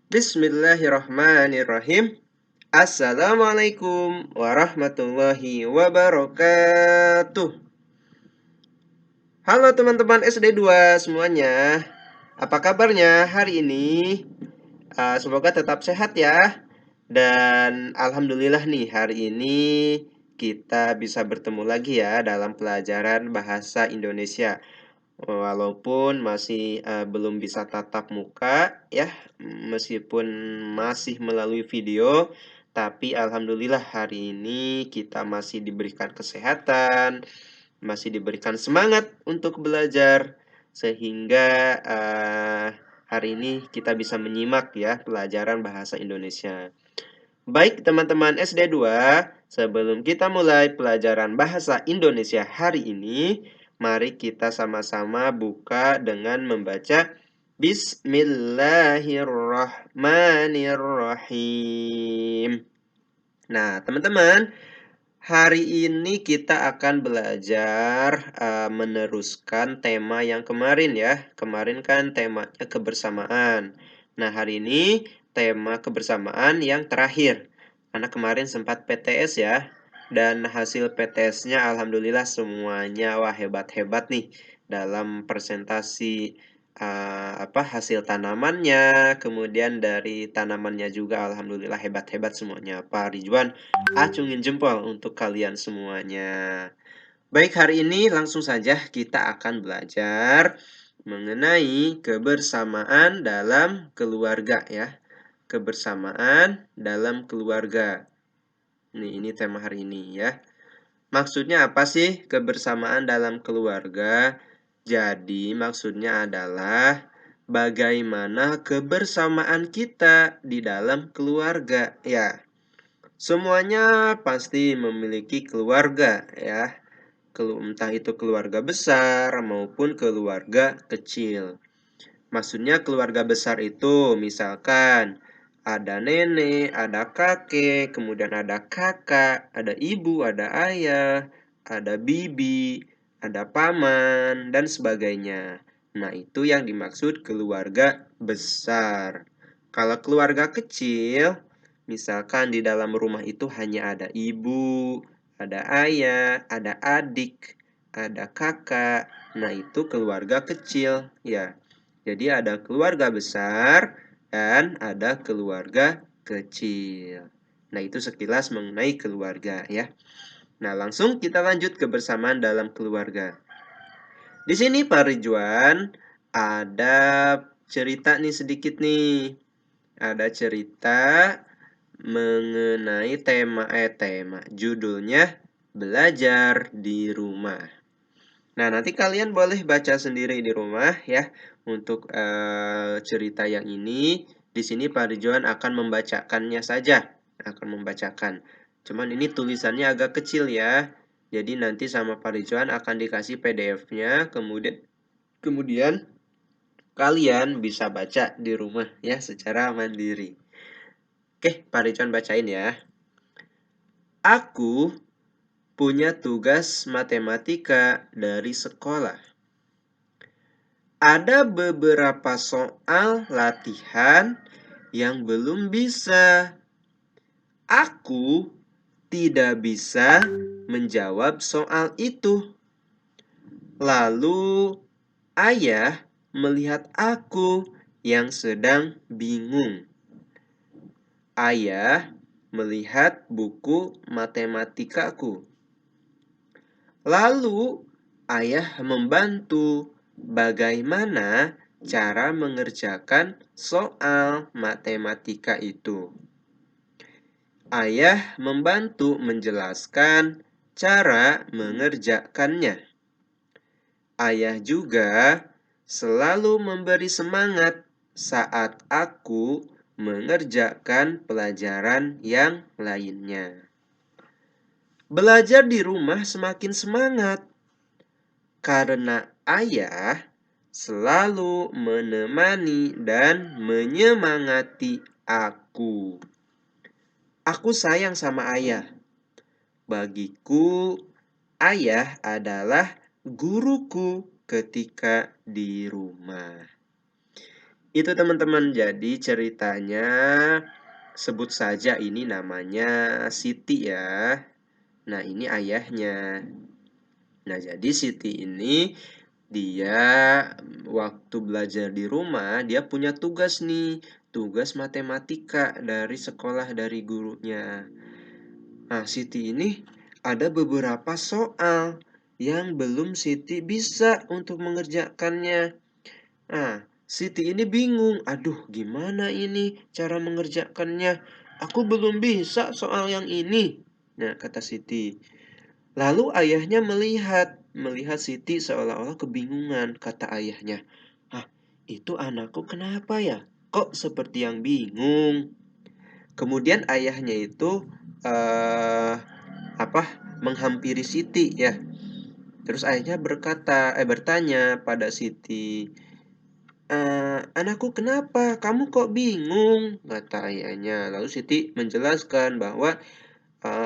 Bismillahirrahmanirrahim. Assalamualaikum warahmatullahi wabarakatuh. Halo teman-teman SD 2 semuanya. Apa kabarnya hari ini? Semoga tetap sehat ya. Dan alhamdulillah nih hari ini kita bisa bertemu lagi ya dalam pelajaran bahasa Indonesia. Walaupun masih, belum bisa tatap muka ya, meskipun masih melalui video, tapi alhamdulillah hari ini kita masih diberikan kesehatan, masih diberikan semangat untuk belajar, sehingga, hari ini kita bisa menyimak ya pelajaran bahasa Indonesia. Baik teman-teman SD 2, sebelum kita mulai pelajaran bahasa Indonesia hari ini, mari kita sama-sama buka dengan membaca Bismillahirrahmanirrahim. Nah, teman-teman, hari ini kita akan belajar meneruskan tema yang kemarin ya. Kemarin kan temanya kebersamaan. Nah, hari ini tema kebersamaan yang terakhir. Karena kemarin sempat PTS ya. Dan hasil PTS-nya alhamdulillah semuanya wah hebat-hebat nih dalam presentasi hasil tanamannya, kemudian dari tanamannya juga alhamdulillah hebat-hebat semuanya. Pak Ridwan acungin jempol untuk kalian semuanya. Baik, hari ini langsung saja kita akan belajar mengenai kebersamaan dalam keluarga ya. Kebersamaan dalam keluarga. Ini tema hari ini ya. Maksudnya apa sih kebersamaan dalam keluarga? Jadi maksudnya adalah bagaimana kebersamaan kita di dalam keluarga ya. Semuanya pasti memiliki keluarga ya. Entah itu keluarga besar maupun keluarga kecil. Maksudnya keluarga besar itu misalkan ada nenek, ada kakek, kemudian ada kakak, ada ibu, ada ayah, ada bibi, ada paman, dan sebagainya. Nah, itu yang dimaksud keluarga besar. Kalau keluarga kecil, misalkan di dalam rumah itu hanya ada ibu, ada ayah, ada adik, ada kakak. Nah, itu keluarga kecil, ya. Jadi ada keluarga besar dan ada keluarga kecil. Nah, itu sekilas mengenai keluarga ya. Nah, langsung kita lanjut kebersamaan dalam keluarga. Di sini Pak Ridwan ada cerita nih sedikit nih. Ada cerita mengenai tema judulnya belajar di rumah. Nah, nanti kalian boleh baca sendiri di rumah ya untuk cerita yang ini. Di sini Pak Ridwan akan membacakannya saja, akan membacakan. Cuman ini tulisannya agak kecil ya. Jadi nanti sama Pak Ridwan akan dikasih PDF-nya, kemudian kalian bisa baca di rumah ya secara mandiri. Oke, Pak Ridwan bacain ya. Aku punya tugas matematika dari sekolah. Ada beberapa soal latihan yang belum bisa. Aku tidak bisa menjawab soal itu. Lalu ayah melihat aku yang sedang bingung. Ayah melihat buku matematikaku. Lalu ayah membantu bagaimana cara mengerjakan soal matematika itu. Ayah membantu menjelaskan cara mengerjakannya. Ayah juga selalu memberi semangat saat aku mengerjakan pelajaran yang lainnya. Belajar di rumah semakin semangat karena ayah selalu menemani dan menyemangati aku. Aku sayang sama ayah. Bagiku, ayah adalah guruku ketika di rumah. Itu teman-teman, jadi ceritanya sebut saja ini namanya Siti ya. Nah, ini ayahnya. Nah, jadi Siti ini dia waktu belajar di rumah, dia punya tugas nih, tugas matematika dari sekolah dari gurunya. Nah, Siti ini ada beberapa soal yang belum Siti bisa untuk mengerjakannya. Nah, Siti ini bingung. Aduh, gimana ini cara mengerjakannya? Aku belum bisa soal yang ini. Nah, kata Siti. Lalu ayahnya melihat Siti seolah-olah kebingungan. Kata ayahnya, "Ah, itu anakku kenapa ya? Kok seperti yang bingung?" Kemudian ayahnya itu apa? Menghampiri Siti ya. Terus ayahnya bertanya pada Siti, "Anakku kenapa? Kamu kok bingung?" Kata ayahnya. Lalu Siti menjelaskan bahwa,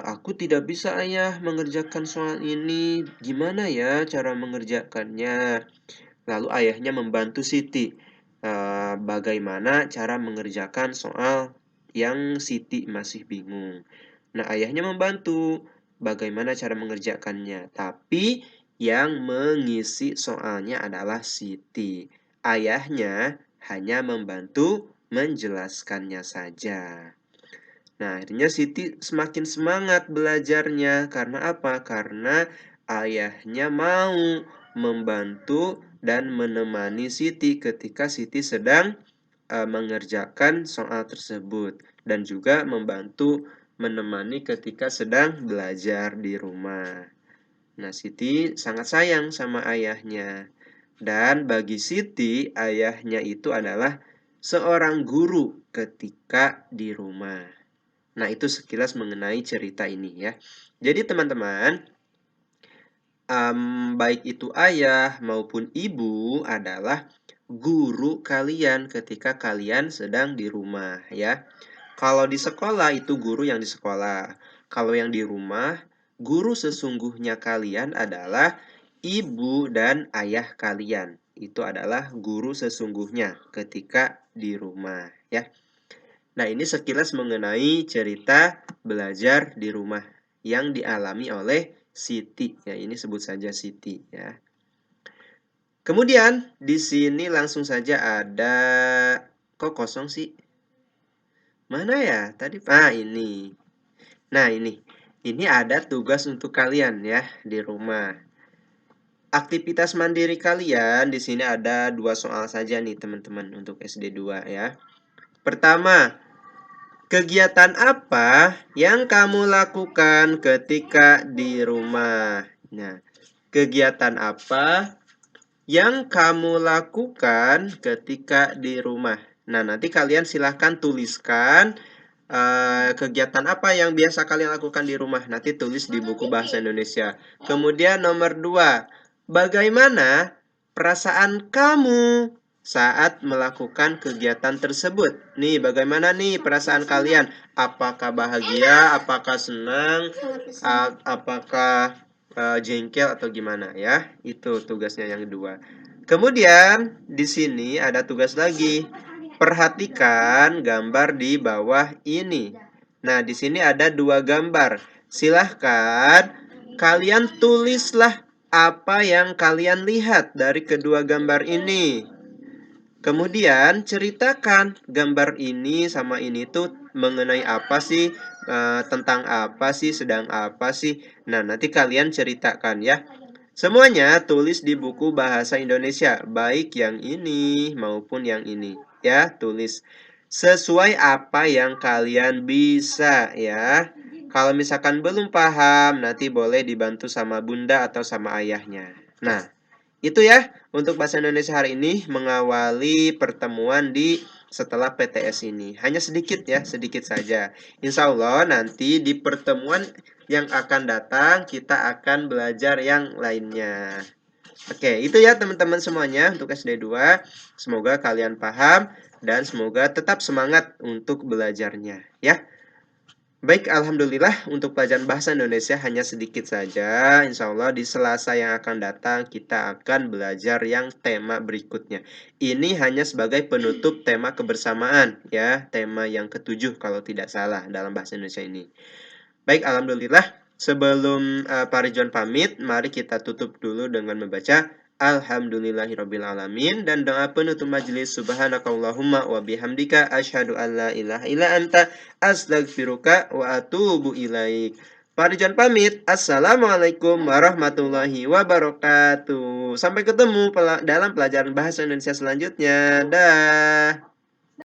"Aku tidak bisa ayah mengerjakan soal ini. Gimana ya cara mengerjakannya?" Lalu ayahnya membantu Siti, bagaimana cara mengerjakan soal yang Siti masih bingung. Nah, ayahnya membantu bagaimana cara mengerjakannya, tapi yang mengisi soalnya adalah Siti. Ayahnya hanya membantu menjelaskannya saja. Nah, akhirnya Siti semakin semangat belajarnya. Karena apa? Karena ayahnya mau membantu dan menemani Siti ketika Siti sedang mengerjakan soal tersebut. Dan juga membantu menemani ketika sedang belajar di rumah. Nah, Siti sangat sayang sama ayahnya. Dan bagi Siti, ayahnya itu adalah seorang guru ketika di rumah. Nah, itu sekilas mengenai cerita ini ya. Jadi teman-teman, baik itu ayah maupun ibu adalah guru kalian ketika kalian sedang di rumah ya. Kalau di sekolah itu guru yang di sekolah. Kalau yang di rumah, guru sesungguhnya kalian adalah ibu dan ayah kalian. Itu adalah guru sesungguhnya ketika di rumah ya. Nah, ini sekilas mengenai cerita belajar di rumah yang dialami oleh Siti. Ya, ini sebut saja Siti ya. Kemudian di sini langsung saja ada, kok kosong sih? Mana ya? Tadi ini. Nah, ini. Ini ada tugas untuk kalian ya di rumah. Aktivitas mandiri kalian di sini ada 2 soal saja nih teman-teman untuk SD 2 ya. Pertama, kegiatan apa yang kamu lakukan ketika di rumah? Nah, kegiatan apa yang kamu lakukan ketika di rumah? Nah, nanti kalian silahkan tuliskan kegiatan apa yang biasa kalian lakukan di rumah. Nanti tulis di buku bahasa Indonesia. Kemudian nomor 2, bagaimana perasaan kamu saat melakukan kegiatan tersebut? Nih, bagaimana nih perasaan kalian? Apakah bahagia? Apakah senang? Apakah jengkel atau gimana ya? Itu tugasnya yang kedua. Kemudian di sini ada tugas lagi. Perhatikan gambar di bawah ini. Nah, di sini ada 2 gambar. Silahkan kalian tulislah apa yang kalian lihat dari kedua gambar ini. Kemudian ceritakan gambar ini sama ini tuh mengenai apa sih, tentang apa sih, sedang apa sih. Nah, nanti kalian ceritakan ya. Semuanya tulis di buku bahasa Indonesia, baik yang ini maupun yang ini ya, tulis sesuai apa yang kalian bisa ya. Kalau misalkan belum paham, nanti boleh dibantu sama bunda atau sama ayahnya. Nah, itu ya untuk bahasa Indonesia hari ini mengawali pertemuan di setelah PTS ini. Hanya sedikit ya, sedikit saja. Insya Allah nanti di pertemuan yang akan datang kita akan belajar yang lainnya. Oke, itu ya teman-teman semuanya untuk SD 2. Semoga kalian paham dan semoga tetap semangat untuk belajarnya ya. Baik, alhamdulillah untuk pelajaran bahasa Indonesia hanya sedikit saja. Insya Allah di Selasa yang akan datang kita akan belajar yang tema berikutnya. Ini hanya sebagai penutup tema kebersamaan ya, tema yang ketujuh kalau tidak salah dalam bahasa Indonesia ini. Baik, alhamdulillah. Sebelum Pak Ridwan pamit, mari kita tutup dulu dengan membaca Alhamdulillahirabbil alamin dan doa penutup majelis subhanakallahumma wa bihamdika asyhadu an la ilaha illa anta astaghfiruka wa atubu ilaik. Pak Ridwan pamit. Assalamualaikum warahmatullahi wabarakatuh. Sampai ketemu dalam pelajaran bahasa Indonesia selanjutnya. Dah.